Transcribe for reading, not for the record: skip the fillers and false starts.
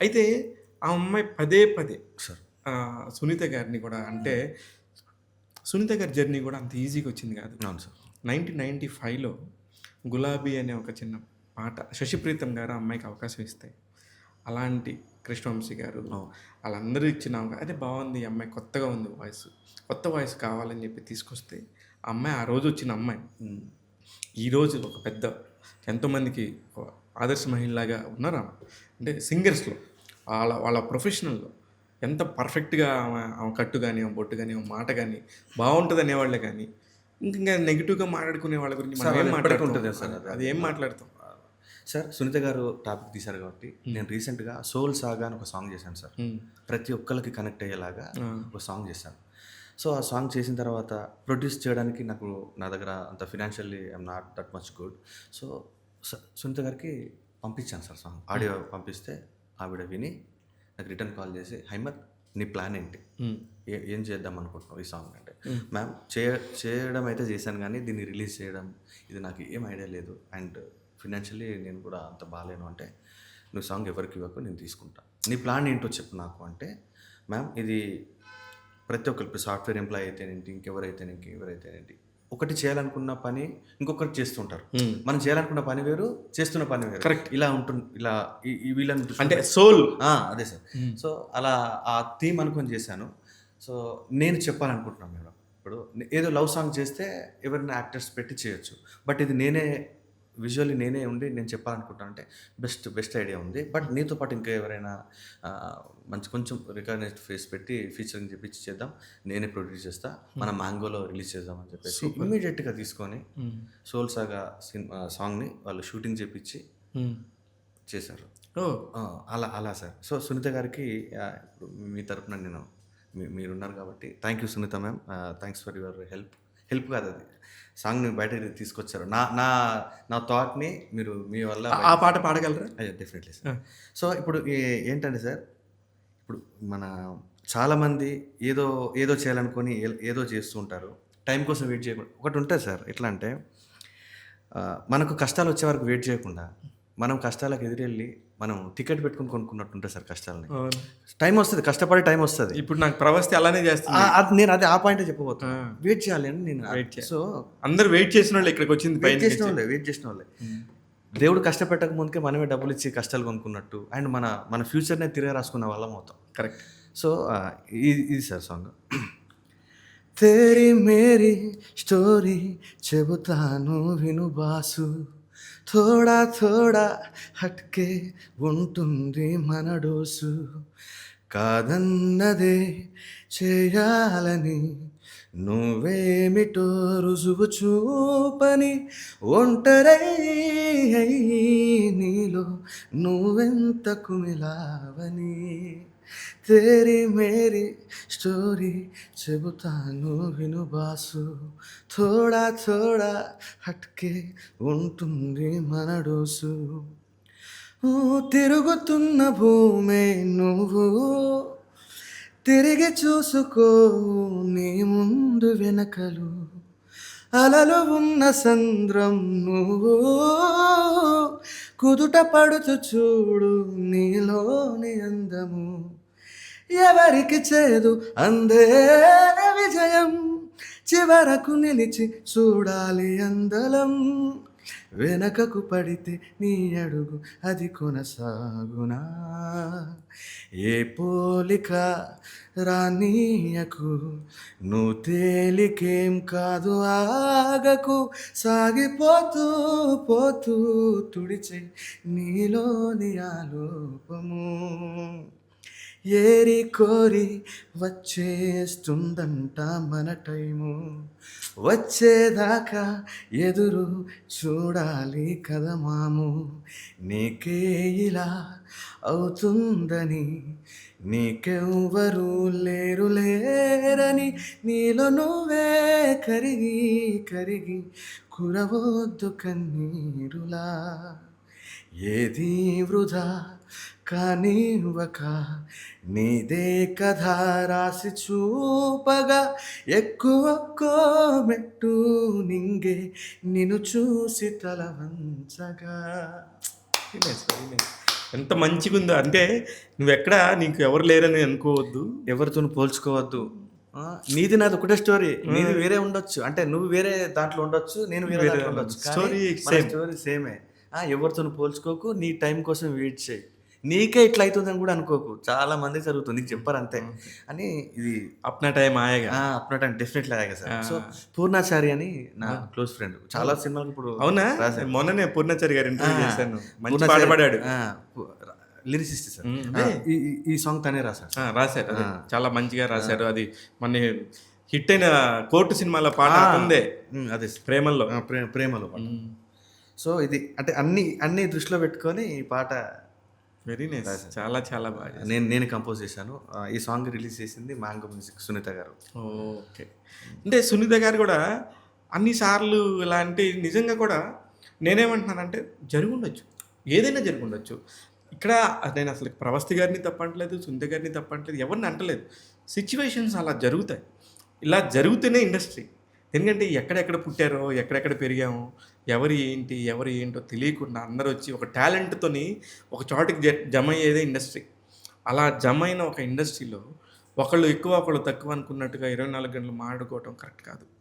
అయితే ఆ అమ్మాయి పదే పదే సార్. సునీత గారిని కూడా అంటే సునీత గారి జర్నీ కూడా అంత ఈజీగా వచ్చింది కాదు. అవును సార్. 1995లో 'గులాబీ' అనే ఒక చిన్న పాట శశిప్రీతం గారు ఆ అమ్మాయికి అవకాశం ఇస్తే, అలాంటి కృష్ణవంశీ గారు అవును. ఆళ్ళందరూ ఇచ్చిన అదే బావుంది ఈ అమ్మాయి కొత్తగా ఉంది వాయిస్. కొత్త వాయిస్ కావాలని చెప్పి తీసుకొస్తే, ఆ అమ్మాయి ఆ రోజు వచ్చిన అమ్మాయి హ్మ్. ఈరోజు ఒక పెద్ద ఎంతోమందికి ఒక ఆదర్శ మహిళలాగా ఉన్నారామె. అంటే సింగర్స్‌లో వాళ్ళ వాళ్ళ ప్రొఫెషనల్‌లో ఎంత పర్ఫెక్ట్‌గా ఆమె కట్టు గాని, ఆమె బొట్టు గాని, ఆమె మాట గాని బావుంటదనేవాళ్ళే గానీ, ఇంకింక నెగెటివ్‌గా మాట్లాడుకునే వాళ్ళ గురించి మనం సార్ ఏం అది ఎప్పటికి మాట్లాడతాం? ఉంటదే సార్ అది. అది అది ఏం మా మాట్లాడతాం? సార్ సునీత గారు టాపిక్ తీశారు కాబట్టి, హ్మ్. నేను రీసెంట్‌గా 'సోల్ సాగా' అని ఒక సాంగ్ చేశాను సార్. హ్మ్. ప్రతి ఒక్కళ్ళకి కనెక్ట్ అయ్యేలాగా ఆ! ఒక సాంగ్ చేశాను. సో, ఆ సాంగ్ చేసిన తర్వాత ప్రొడ్యూస్ చేయడానికి నా దగ్గర అంత financially I'm not that much good. So, Sunitha గారికి పంపించాను సార్ సాంగ్. హ్మ్. ఆడియో పంపిస్తే ఆవిడ విని నాకు రిటర్న్ కాల్ చేసి, "హైమత్ నీ ప్లాన్ ఏంటి? హ్మ్. ఏం చేద్దాం అనుకుంటున్నావు ఈ సాంగ్" అంటే, హ్మ్. "మ్యామ్ చేయడం అయితే చేశాను గానీ, దీన్ని రిలీజ్ చేయడం ఇది నాకు ఏం ఐడియా లేదు. అండ్ ఫినాన్షియల్లీ నేను కూడా అంత బాలేను" అంటే, "నువ్వు సాంగ్ ఎవరికి ఇవ్వకు నేను తీసుకుంటా. నీ ప్లాన్ ఏంటో చెప్పు నాకు" అంటే, "మ్యామ్ ఇది ప్రతి ఒక్కరు ఇప్పుడు సాఫ్ట్‌వేర్ ఎంప్లాయీ అయితేనేంటి, ఇంకెవరైతేనేంటి ఒకటి చేయాలనుకున్న పని ఇంకొకరు చేస్తుంటారు. హ్మ్. మనం చేయాలనుకున్న పని వేరు, చేస్తున్న పని వేరు. కరెక్ట్. ఇలా వీళ్ళని దృష్టిలో అంటే పెట్టి సోల్. అదే సార్. హ్మ్. సో, అలా ఆ థీమ్ అనుకోని చేశాను. సో, నేను చెప్పాలనుకుంటున్నాను మేడం. ఇప్పుడు ఏదో లవ్ సాంగ్ చేస్తే ఎవరైనా యాక్టర్స్ పెట్టి చేయొచ్చు. బట్ ఇది విజువల్లీ నేనే ఉండి నేను చెప్పాలనుకుంటున్నాను అంటే బెస్ట్ ఐడియా ఉంది. బట్ నీతో పాటు ఇంకా ఎవరైనా మంచి కొంచెం రికగ్నైజ్డ్ ఫేస్ పెట్టి ఫీచరింగ్ చేపిచ్చి చేద్దాం. నేనే ప్రొడ్యూస్ చేస్తా. మన మ్యాంగోలో రిలీజ్ చేద్దాం అని చెప్పేసి సూపర్. ఇమ్మీడియేట్‌గా తీసుకొని హ్మ్. 'సోల్ సాగా' సాంగ్‌ని వాళ్ళు షూటింగ్ చేపిచ్చి హ్మ్. చేశారు. ఓహ్! ఆ! అలా సార్. సో, సునీత గారికి ఇప్పుడు మీ తరపున నేను మీరున్నారు కాబట్టి thank you Sunitha ma'am. Thanks for your help. Help కాదది. సాంగ్‌ని బయటకి తీసుకొచ్చారు. నా నా నా థాట్‌ని మీరు మీ వల్ల ఆ బయటకి పాట పాడగలరా? అయ్యో! డెఫినెట్‌లీ ఆ! సార్. సో, ఇప్పుడు ఏంటంటే సార్, ఇప్పుడు మన చాలామంది ఏదో ఏదో చేయాలనుకోని ఏదో చేస్తూ ఉంటారు. టైం కోసం వెయిట్ చేయకుండా ఒకటుంటది సార్. ఎట్లా అంటే మనకు కష్టాలొచ్చే వరకు వెయిట్ చేయకుండా, మనం కష్టాలకు ఎదురెళ్ళి మనం టికెట్ పెట్టుకొని కొనుక్కున్నట్టుంటది సార్ కష్టాలని. అవును. టైమొస్తది. కష్టపడే టైమొస్తది. ఇప్పుడు నాకు 'ప్రవస్తి' అలానే చేస్తుంది. నేను ఆ పాయింటే ఆ! చెప్పబోతున్నా. వెయిట్ చేయాలి అని నేను వెయిట్ చేయాలి. సో, అందరూ వెయిట్ చేసినోళ్ళే ఇక్కడికొచ్చింది పైనుంచి. వెయిట్ చేసినోళ్ళే. హ్మ్. దేవుడు కష్టపెట్టక ముందుకే మనమే డబ్బులిచ్చి కష్టాలు కొనుక్కున్నట్టు అండ్ మన ఫ్యూచర్‌నే తిరగ రాసుకున్న వాళ్ళమవుతాం. కరెక్ట్. సో, ఇది sir song. Theri Mary story చెబుతాను విను బాసు థోడా థోడా హట్కే ఉంటుంది మన డోసు కాదన్నదే చేయాలని నువ్వేమిటో రుజువు చూపని ఒంటరై నీలో నువ్వెంత కుమిలావని తేరీ మేరీ స్టోరీ చెబుతాను విను బాసు థోడా థోడా హట్కే ఉంటుంది మన డోసు ఊ, తిరుగుతున్న భూమే నువ్వు తిరిగి చూసుకో నీ ముందు వెనకలు అలలు ఉన్న సంద్రం నువ్వు కుదుట పడుతూ చూడు నీలోని అందము ఎవరికి చేదు అందే విజయం చివరకు నిలిచి చూడాలి అందలం వెనకకు పడితే నీ అడుగు అది కొనసాగునా ఏ పోలిక రానీయకు నువ్వు తేలికేం కాదు ఆగకు సాగిపోతూ పోతూ తుడిచే నీలోని ఆలోపము ఏరి కోరి వచ్చేస్తుందంట మన టైము వచ్చేదాకా ఎదురు చూడాలి కదా మాము నీకే ఇలా అవుతుందని నీకెవ్వరు లేరని నీలో నువ్వే కరిగి కరిగి కురవద్దు కన్నీరులా ఏది వృధా కానివ్వక నీదే కథ రాసి చూపగా ఎక్కువక్కో మెట్టు నింగే నిన్ను చూసి తల వంచగా వెరీ నైస్. Very nice. ఎంత మంచిగుందో. అంటే నువ్వెక్కడ నీకు ఎవరు లేరని అనుకోవద్దు. ఎవరితోనూ పోల్చుకోవద్దు. ఆ! నీది నాది ఒకటే స్టోరీ. నీది వేరే ఉండొచ్చు. అంటే నువ్వు వేరే దాంట్లో ఉండొచ్చు. నేను వేరే వేరే దాంట్లో ఉండొచ్చు. కానీ స్టోరీ మన సేమ్. స్టోరీ సేమే. ఎవరితోనూ పోల్చుకోకు. నీ టైం కోసం వెయిట్ చేయి. నీకే ఇట్లా అయితుందని కూడా అనుకోకు. చాలా మందికి జరుగుతుంది. నీకు చెప్పరు అంతే. అని ఇది Apna time ఆయేగా. Apna time definitely అలాగే సార్. ఆ! సో పూర్ణాచారి అని నా క్లోజ్ ఫ్రెండ్. చాలా సినిమాలకు ఇప్పుడు అవునా? రాశారు. మొన్ననే పూర్ణాచారి గారి ఇంటర్వ్యూ ఆ! చేశాను. మంచి పూర్ణాచారి పాట పాడాడు. Lyricist sir. అదే. ఈ సాంగ్ తనే రాశాడు. రాశారు. అదే. చాలా మంచిగా రాశారు. అది మొన్న హిట్ అయిన 'కోర్టు' సినిమాలో పాట అతనిదే. అదే సార్. ప్రేమల్లో. ప్రేమలో పాట. హ్మ్. సో ఇది అంటే అన్ని దృష్టిలో పెట్టుకొని ఈ పాట వెరీ నైస్. చాలా చాలా బాగా చేశారు. నేను కంపోజ్ చేశాను. ఈ సాంగ్ రిలీజ్ చేసింది మ్యాంగో మ్యూజిక్ సునీత గారు. ఓకే. అంటే సునీత గారు కూడా అన్ని సార్లు ఇలాంటి నిజంగా కూడా నేనేమంటున్నానంటే జరుగుండొచ్చు. ఏదైనా జరుగుండొచ్చు. ఇక్కడ నేను అసలు ప్రభాస్ గారిని తప్పంటలేదు, సునీత గారిని తప్పంటలేదు, ఎవరిని అంటలేదు. సిచ్యువేషన్స్ అలా జరుగుతాయి. ఇలా జరుగుతూనే ఇండస్ట్రీ. ఎందుకంటే ఎక్కడెక్కడ పుట్టారో, ఎక్కడెక్కడ పెరిగామో, ఎవరు ఏంటో తెలియకుండా అందరూ వచ్చి ఒక టాలెంట్‌తోని ఒక చోటికి జమ అయ్యేదే ఇండస్ట్రీ. అలా జమ అయిన ఒక ఇండస్ట్రీలో ఒకళ్ళు ఎక్కువ, ఒకళ్ళు తక్కువ అనుకున్నట్టుగా 24 గంటలు మాట్లాడుకోవటం కరెక్ట్ కాదు.